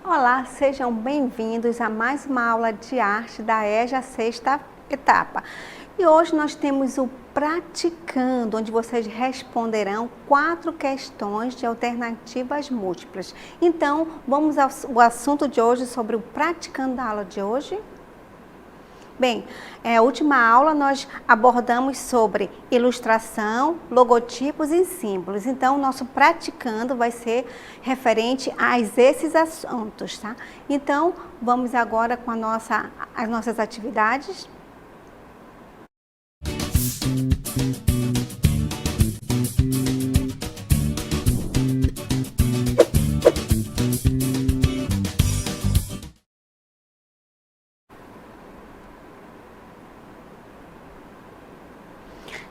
Olá, sejam bem-vindos a mais uma aula de arte da EJA sexta etapa. E hoje nós temos o Praticando, onde vocês responderão 4 questões de alternativas múltiplas. Então, vamos ao assunto de hoje sobre o Praticando da aula de hoje. Bem, a última aula nós abordamos sobre ilustração, logotipos e símbolos. Então, o nosso praticando vai ser referente a esses assuntos, tá? Então, vamos agora com as nossas atividades.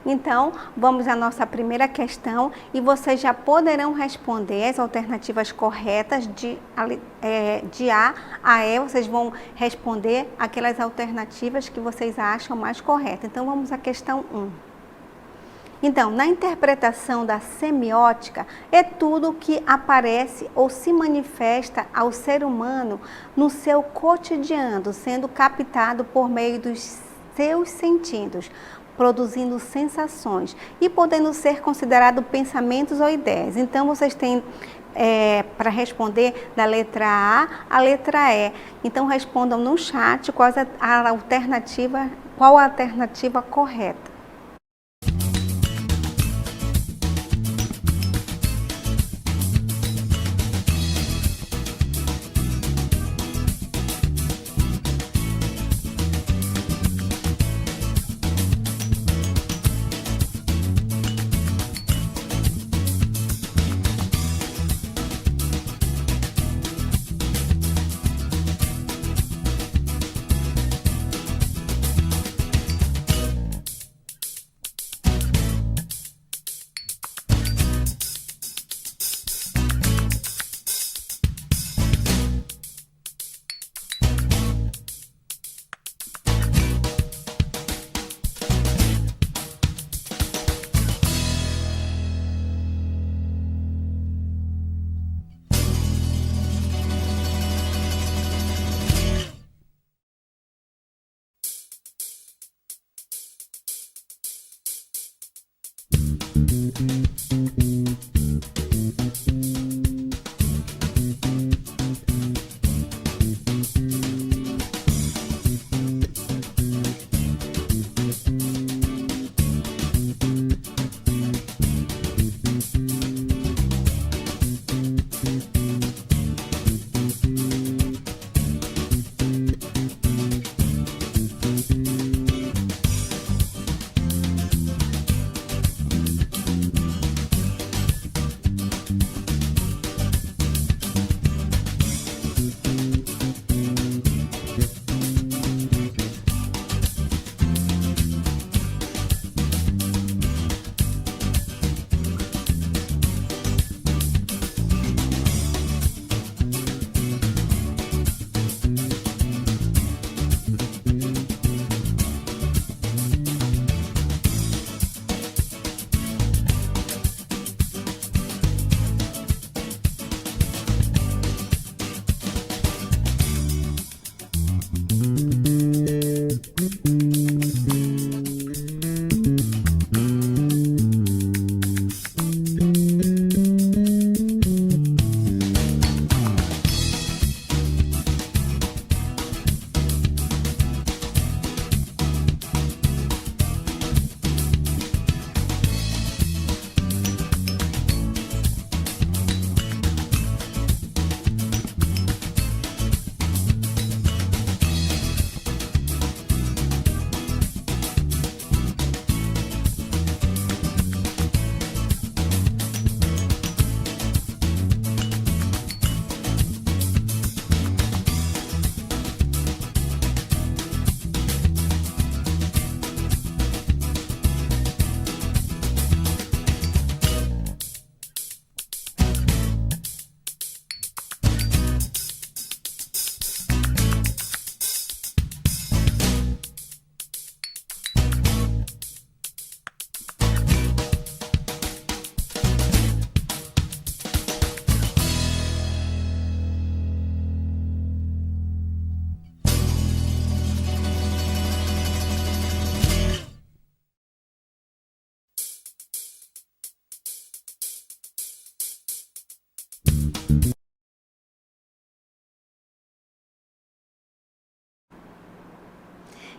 Então, vamos à nossa primeira questão e vocês já poderão responder as alternativas corretas de A a E. Vocês vão responder aquelas alternativas que vocês acham mais corretas. Então, vamos à questão 1. Então, na interpretação da semiótica, é tudo que aparece ou se manifesta ao ser humano no seu cotidiano, sendo captado por meio dos seus sentidos, produzindo sensações e podendo ser considerado pensamentos ou ideias. Então, vocês têm para responder da letra A à letra E. Então, respondam no chat qual a alternativa correta.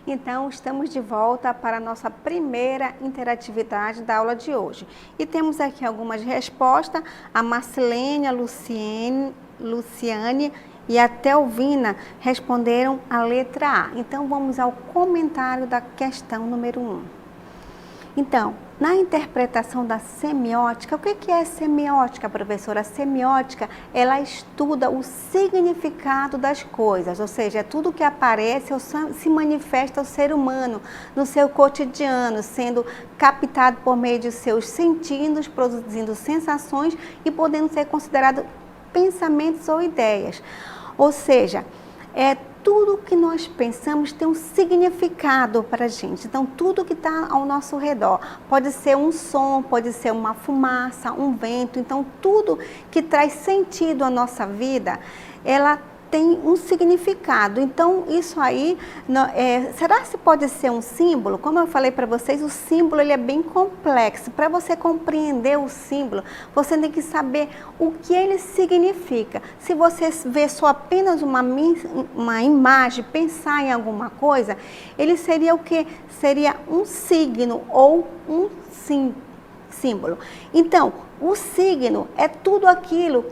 Então, estamos de volta para a nossa primeira interatividade da aula de hoje. E temos aqui algumas respostas. A Marcelene, a Luciane e a Telvina responderam a letra A. Então, vamos ao comentário da questão número 1. Então, na interpretação da semiótica, o que é semiótica, professora? A semiótica, ela estuda o significado das coisas, ou seja, é tudo que aparece ou se manifesta ao ser humano no seu cotidiano, sendo captado por meio de seus sentidos, produzindo sensações e podendo ser considerado pensamentos ou ideias. Ou seja, tudo que nós pensamos tem um significado para a gente. Então, tudo que está ao nosso redor, pode ser um som, pode ser uma fumaça, um vento. Então, tudo que traz sentido à nossa vida, ela tem um significado. Então, isso aí, será que pode ser um símbolo? Como eu falei para vocês, o símbolo ele é bem complexo. Para você compreender o símbolo, você tem que saber o que ele significa. Se você vê só apenas uma imagem, pensar em alguma coisa, ele seria o quê? Seria um signo ou um símbolo. Então, o signo é tudo aquilo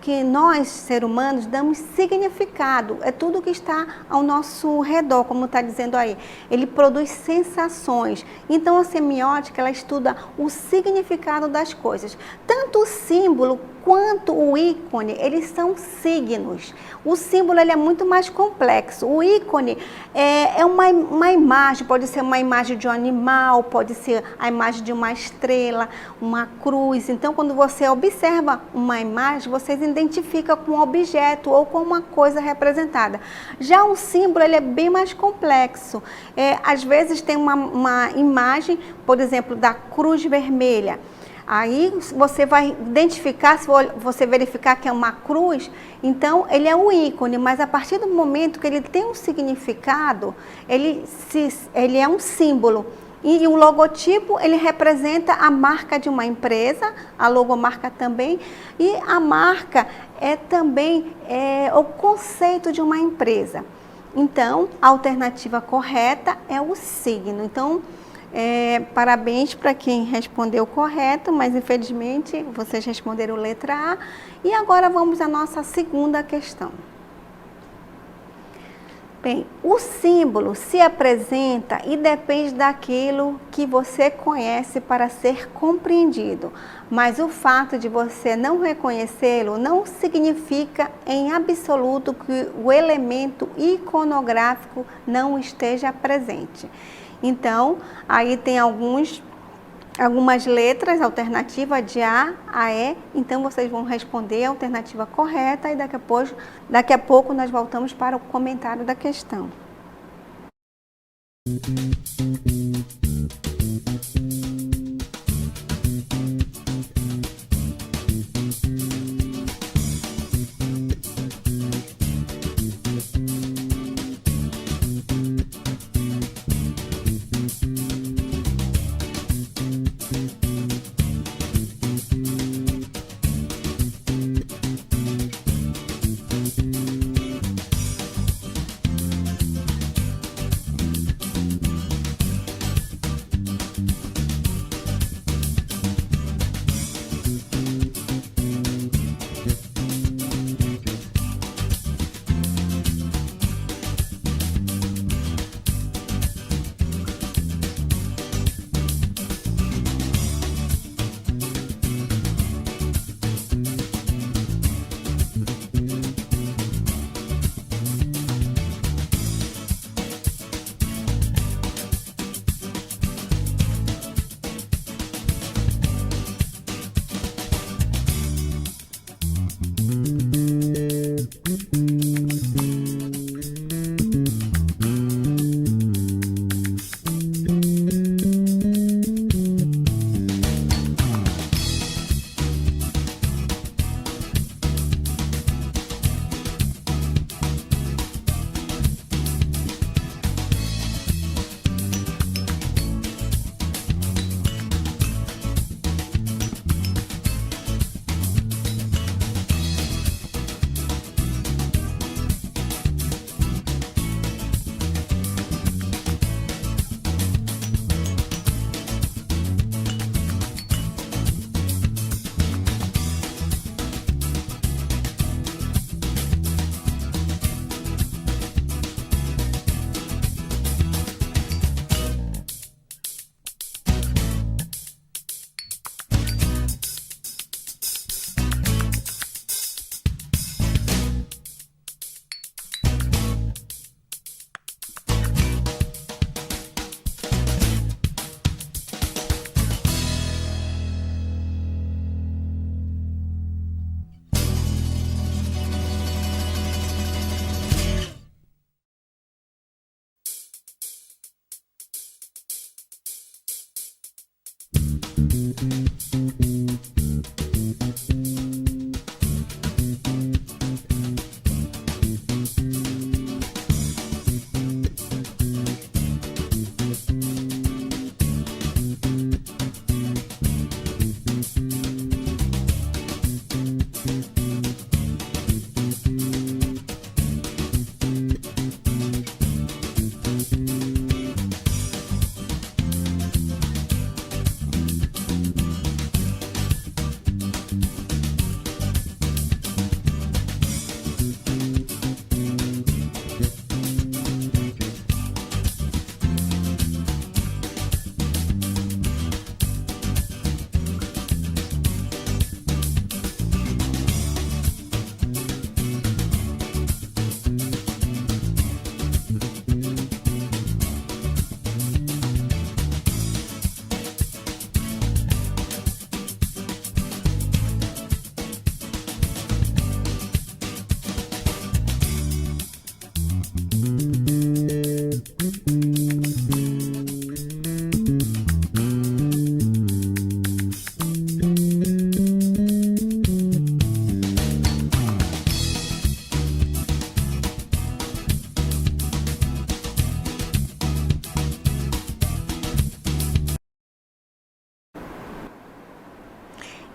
que nós, seres humanos, damos significado. É tudo que está ao nosso redor, como está dizendo aí. Ele produz sensações. Então, a semiótica, ela estuda o significado das coisas. Tanto o símbolo quanto o ícone, eles são signos. O símbolo ele é muito mais complexo. O ícone é uma imagem, pode ser uma imagem de um animal, pode ser a imagem de uma estrela, uma cruz. Então, quando você observa uma imagem, você se identifica com um objeto ou com uma coisa representada. Já o símbolo ele é bem mais complexo. Às vezes tem uma imagem, por exemplo, da cruz vermelha. Aí você vai identificar, se você verificar que é uma cruz, então ele é um ícone, mas a partir do momento que ele tem um significado, ele é um símbolo. E o logotipo, ele representa a marca de uma empresa, a logomarca também, e a marca é também o conceito de uma empresa. Então, a alternativa correta é o signo. Então, parabéns para quem respondeu correto, mas infelizmente vocês responderam letra A. E agora vamos à nossa segunda questão. Bem, o símbolo se apresenta e depende daquilo que você conhece para ser compreendido, mas o fato de você não reconhecê-lo não significa em absoluto que o elemento iconográfico não esteja presente. Então, aí tem algumas letras, alternativa de A a E, então vocês vão responder a alternativa correta e daqui a pouco nós voltamos para o comentário da questão.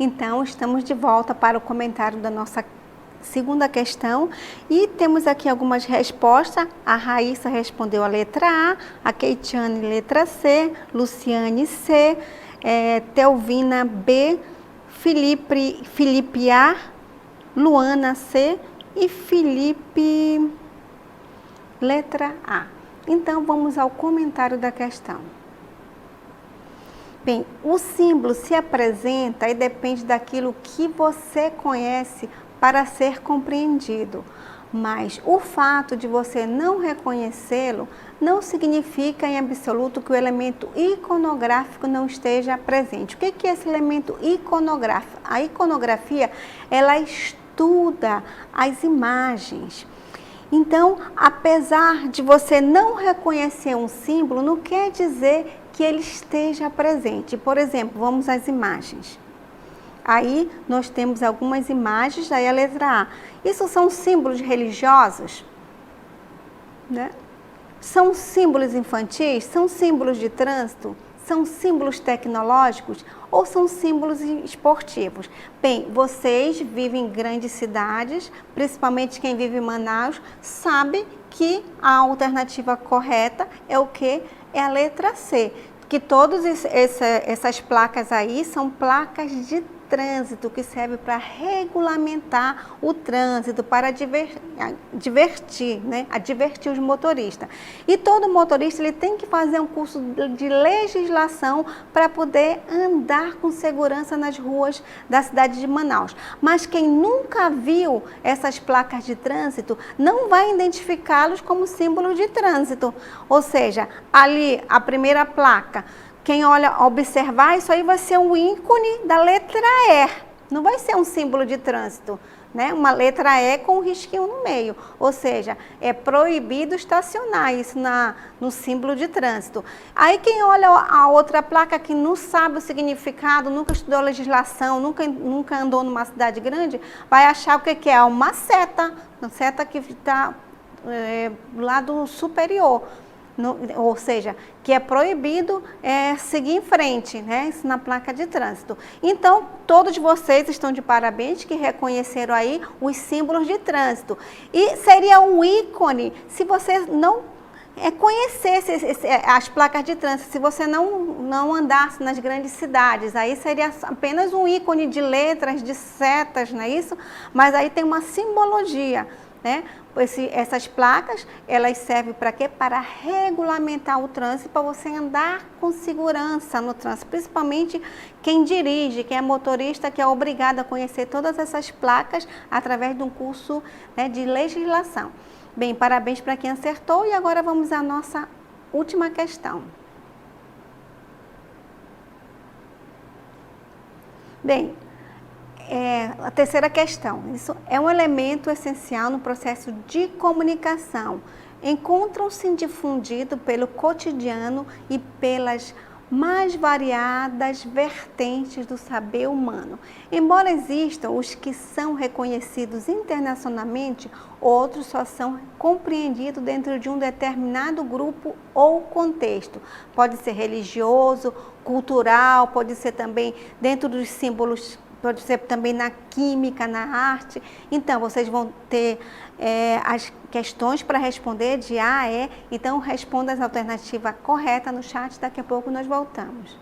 Então, estamos de volta para o comentário da nossa segunda questão e temos aqui algumas respostas. A Raíssa respondeu a letra A Keitiane letra C, Luciane C, Telvina B, Felipe A, Luana C e Felipe letra A. Então, vamos ao comentário da questão. Bem, o símbolo se apresenta e depende daquilo que você conhece para ser compreendido, mas o fato de você não reconhecê-lo não significa em absoluto que o elemento iconográfico não esteja presente. O que é esse elemento iconográfico? A iconografia, ela estuda as imagens. Então, apesar de você não reconhecer um símbolo, não quer dizer que ele esteja presente. Por exemplo, vamos às imagens. Aí nós temos algumas imagens, aí a letra A. Isso são símbolos religiosos? Né? São símbolos infantis? São símbolos de trânsito? São símbolos tecnológicos? Ou são símbolos esportivos? Bem, vocês vivem em grandes cidades, principalmente quem vive em Manaus, sabe que a alternativa correta é o quê? É a letra C, que todas essas placas aí são placas de trânsito que serve para regulamentar o trânsito, para divertir, né? Advertir os motoristas. E todo motorista ele tem que fazer um curso de legislação para poder andar com segurança nas ruas da cidade de Manaus. Mas quem nunca viu essas placas de trânsito não vai identificá-los como símbolo de trânsito. Ou seja, ali a primeira placa, quem olha, observar, isso aí vai ser um ícone da letra E, não vai ser um símbolo de trânsito, né? Uma letra E com um risquinho no meio, ou seja, é proibido estacionar, isso no símbolo de trânsito. Aí quem olha a outra placa que não sabe o significado, nunca estudou legislação, nunca andou numa cidade grande, vai achar o que é? Uma seta que está do lado superior. Ou seja, que é proibido seguir em frente, né? Isso na placa de trânsito. Então, todos vocês estão de parabéns que reconheceram aí os símbolos de trânsito. E seria um ícone se você não conhecesse as placas de trânsito, se você não andasse nas grandes cidades, aí seria apenas um ícone de letras, de setas, não é isso? Mas aí tem uma simbologia, né? Essas placas, elas servem para quê? Para regulamentar o trânsito, para você andar com segurança no trânsito, principalmente quem dirige, quem é motorista, que é obrigado a conhecer todas essas placas através de um curso, né, de legislação. Bem, parabéns para quem acertou e agora vamos à nossa última questão. Bem, a terceira questão, isso é um elemento essencial no processo de comunicação. Encontram-se difundidos pelo cotidiano e pelas mais variadas vertentes do saber humano. Embora existam os que são reconhecidos internacionalmente, outros só são compreendidos dentro de um determinado grupo ou contexto. Pode ser religioso, cultural, pode ser também dentro dos símbolos, pode ser também na química, na arte. Então, vocês vão ter as questões para responder de A a E. Então, responda as alternativas corretas no chat. Daqui a pouco nós voltamos.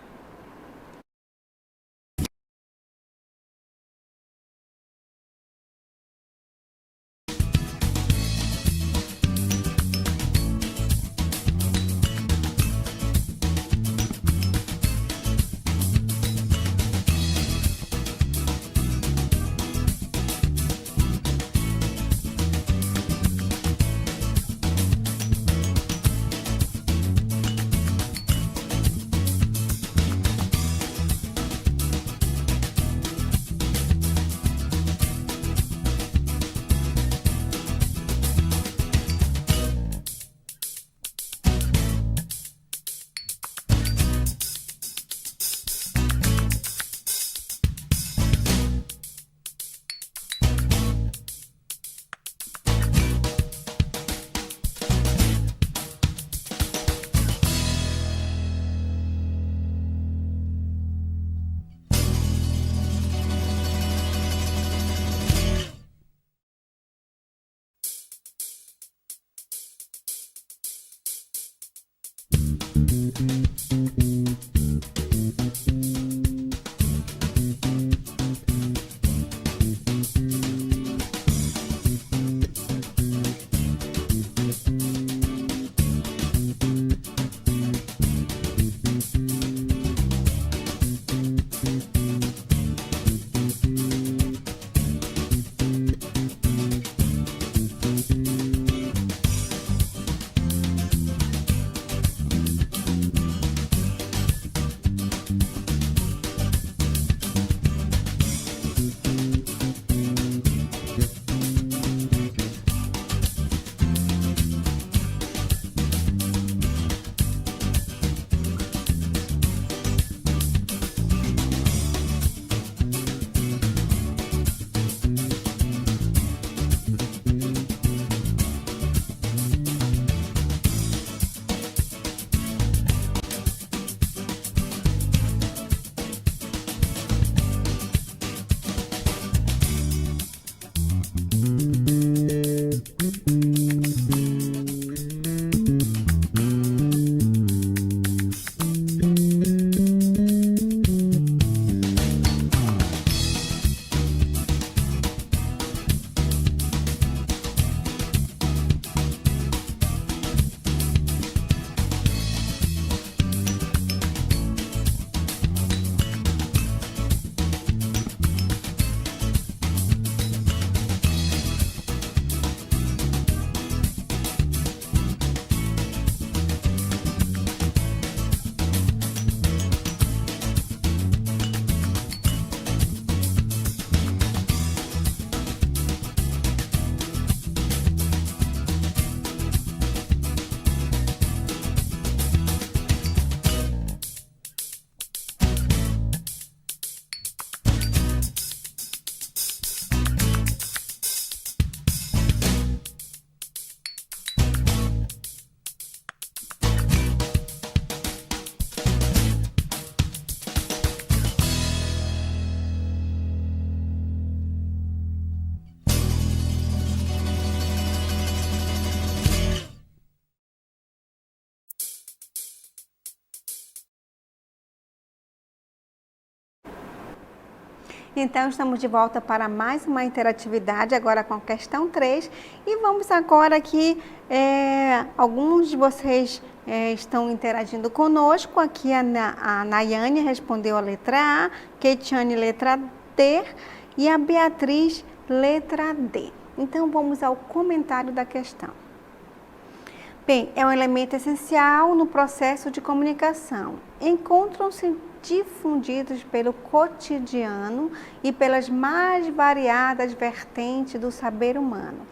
Então, estamos de volta para mais uma interatividade, agora com a questão 3. E vamos agora aqui, alguns de vocês estão interagindo conosco. Aqui a Nayane respondeu a letra A, Keitiane letra D e a Beatriz letra D. Então, vamos ao comentário da questão. Bem, é um elemento essencial no processo de comunicação. Encontram-se difundidos pelo cotidiano e pelas mais variadas vertentes do saber humano,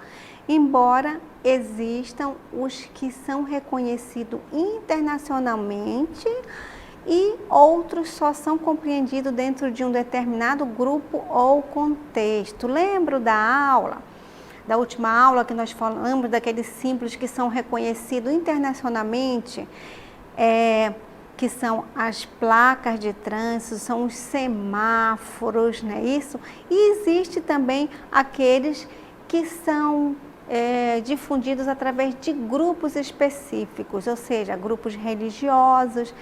embora existam os que são reconhecidos internacionalmente e outros só são compreendidos dentro de um determinado grupo ou contexto. Lembro da última aula que nós falamos daqueles símbolos que são reconhecidos internacionalmente, que são as placas de trânsito, são os semáforos, não é isso? E existe também aqueles que são difundidos através de grupos específicos, ou seja, grupos religiosos,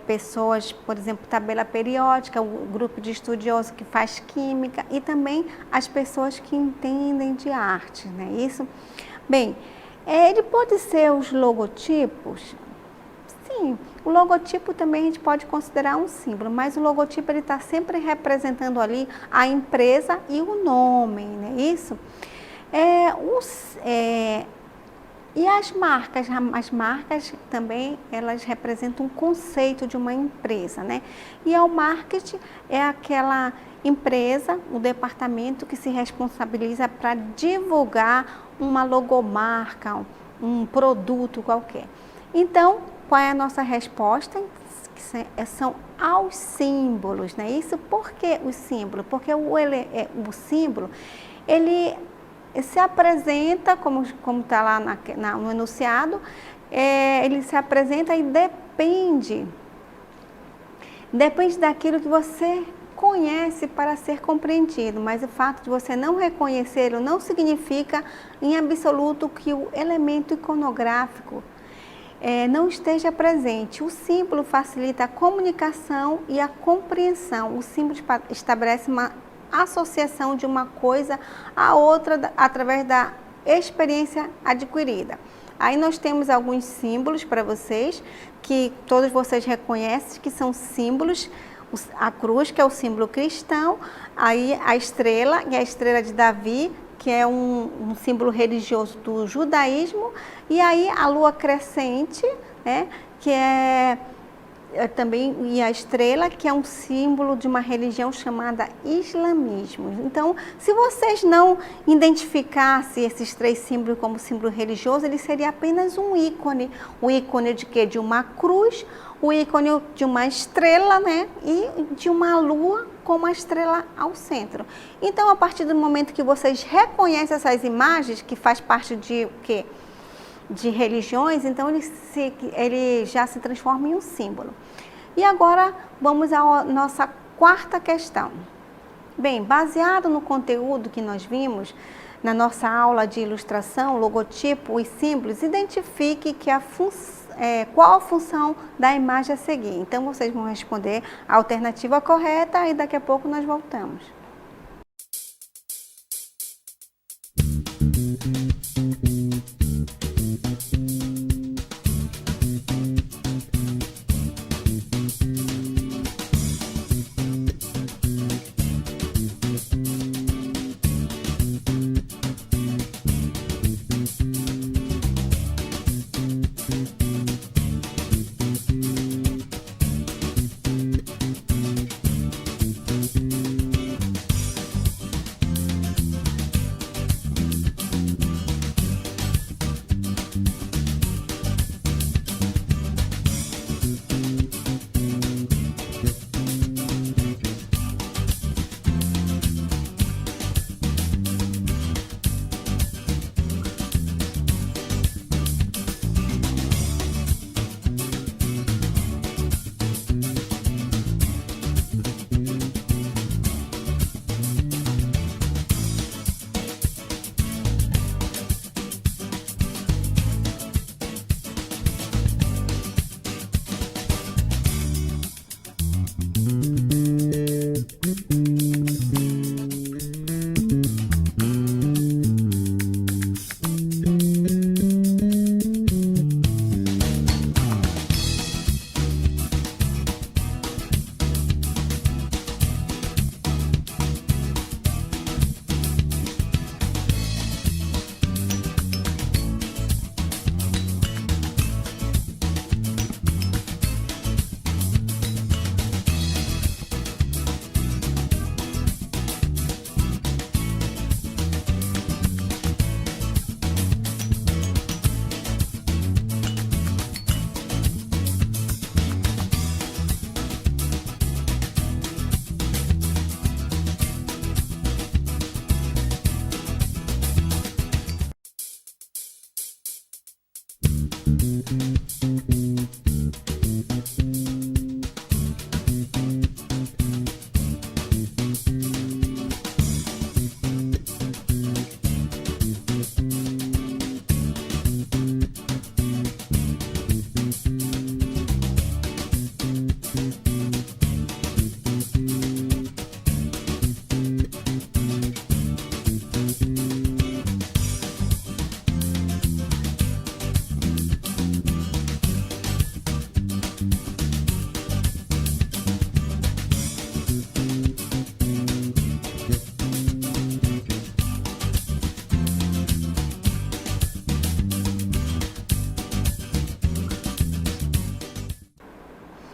pessoas, por exemplo, tabela periódica, o grupo de estudiosos que faz química e também as pessoas que entendem de arte, não é isso? Bem, ele pode ser os logotipos? Sim, o logotipo também a gente pode considerar um símbolo, mas o logotipo ele está sempre representando ali a empresa e o nome, não é isso? E as marcas também, elas representam um conceito de uma empresa, né? E o marketing é aquela empresa, o departamento que se responsabiliza para divulgar uma logomarca, um produto qualquer. Então, qual é a nossa resposta? São aos símbolos, né? Isso por que o símbolo? Porque o símbolo, ele se apresenta, como está lá no enunciado, ele se apresenta e depende daquilo que você conhece para ser compreendido, mas o fato de você não reconhecê-lo não significa em absoluto que o elemento iconográfico não esteja presente. O símbolo facilita a comunicação e a compreensão. O símbolo estabelece uma associação de uma coisa a outra através da experiência adquirida. Aí nós temos alguns símbolos para vocês, que todos vocês reconhecem que são símbolos. A cruz, que é o símbolo cristão, aí a estrela, que é a estrela de Davi, que é um símbolo religioso do judaísmo, e aí a lua crescente, né, que também, e a estrela, que é um símbolo de uma religião chamada islamismo. Então, se vocês não identificassem esses três símbolos como símbolo religioso, ele seria apenas um ícone. O ícone de quê? De uma cruz, o ícone de uma estrela, né? E de uma lua com uma estrela ao centro. Então, a partir do momento que vocês reconhecem essas imagens, que faz parte de o quê? De religiões, então ele já se transforma em um símbolo. E agora vamos à nossa quarta questão. Bem, baseado no conteúdo que nós vimos na nossa aula de ilustração, logotipo e símbolos, identifique qual a função da imagem a seguir. Então, vocês vão responder a alternativa correta e daqui a pouco nós voltamos.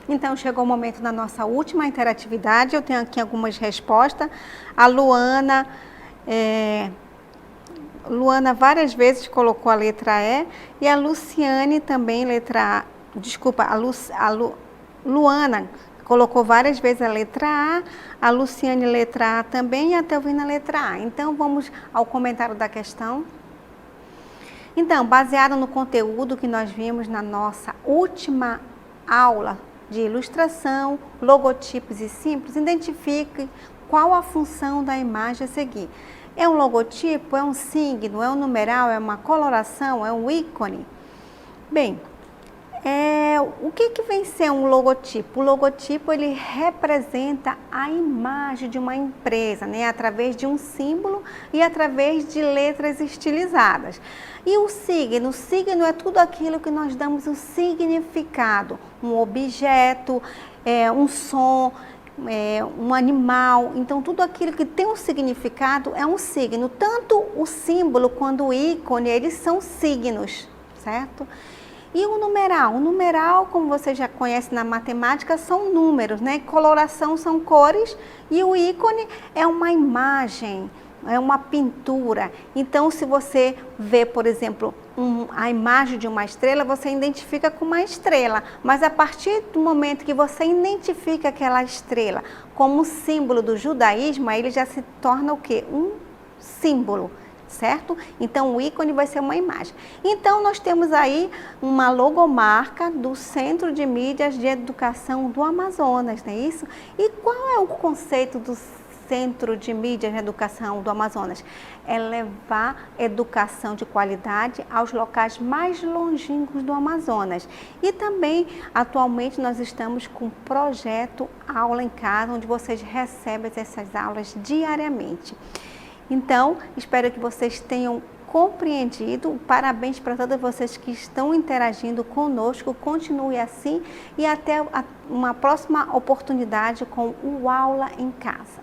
Então, chegou o momento da nossa última interatividade. Eu tenho aqui algumas respostas. A Luana, Luana várias vezes colocou a letra E. E a Luciane também, letra A. Desculpa, Luana colocou várias vezes a letra A. A Luciane, letra A também. E a Telvina, letra A. Então, vamos ao comentário da questão. Então, baseado no conteúdo que nós vimos na nossa última aula de ilustração, logotipos e símbolos, identifique qual a função da imagem a seguir. É um logotipo, é um signo, é um numeral, é uma coloração, é um ícone? Bem, o que vem ser um logotipo? O logotipo, ele representa a imagem de uma empresa, né? Através de um símbolo e através de letras estilizadas. E o signo é tudo aquilo que nós damos um significado, um objeto, um som, um animal. Então, tudo aquilo que tem um significado é um signo. Tanto o símbolo quanto o ícone, eles são signos, certo? E o numeral, como você já conhece na matemática, são números, né? Coloração são cores e o ícone é uma imagem, é uma pintura. Então, se você vê, por exemplo, a imagem de uma estrela, você identifica com uma estrela. Mas a partir do momento que você identifica aquela estrela como símbolo do judaísmo, aí ele já se torna o quê? Um símbolo. Certo? Então, o ícone vai ser uma imagem. Então, nós temos aí uma logomarca do Centro de Mídias de Educação do Amazonas, não é isso? E qual é o conceito do Centro de Mídias de Educação do Amazonas? É levar educação de qualidade aos locais mais longínquos do Amazonas. E também, atualmente, nós estamos com o projeto Aula em Casa, onde vocês recebem essas aulas diariamente. Então, espero que vocês tenham compreendido. Parabéns para todos vocês que estão interagindo conosco. Continue assim e até uma próxima oportunidade com o Aula em Casa.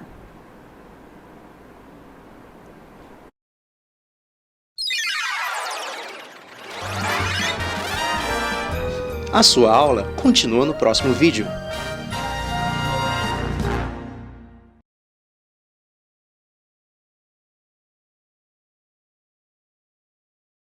A sua aula continua no próximo vídeo.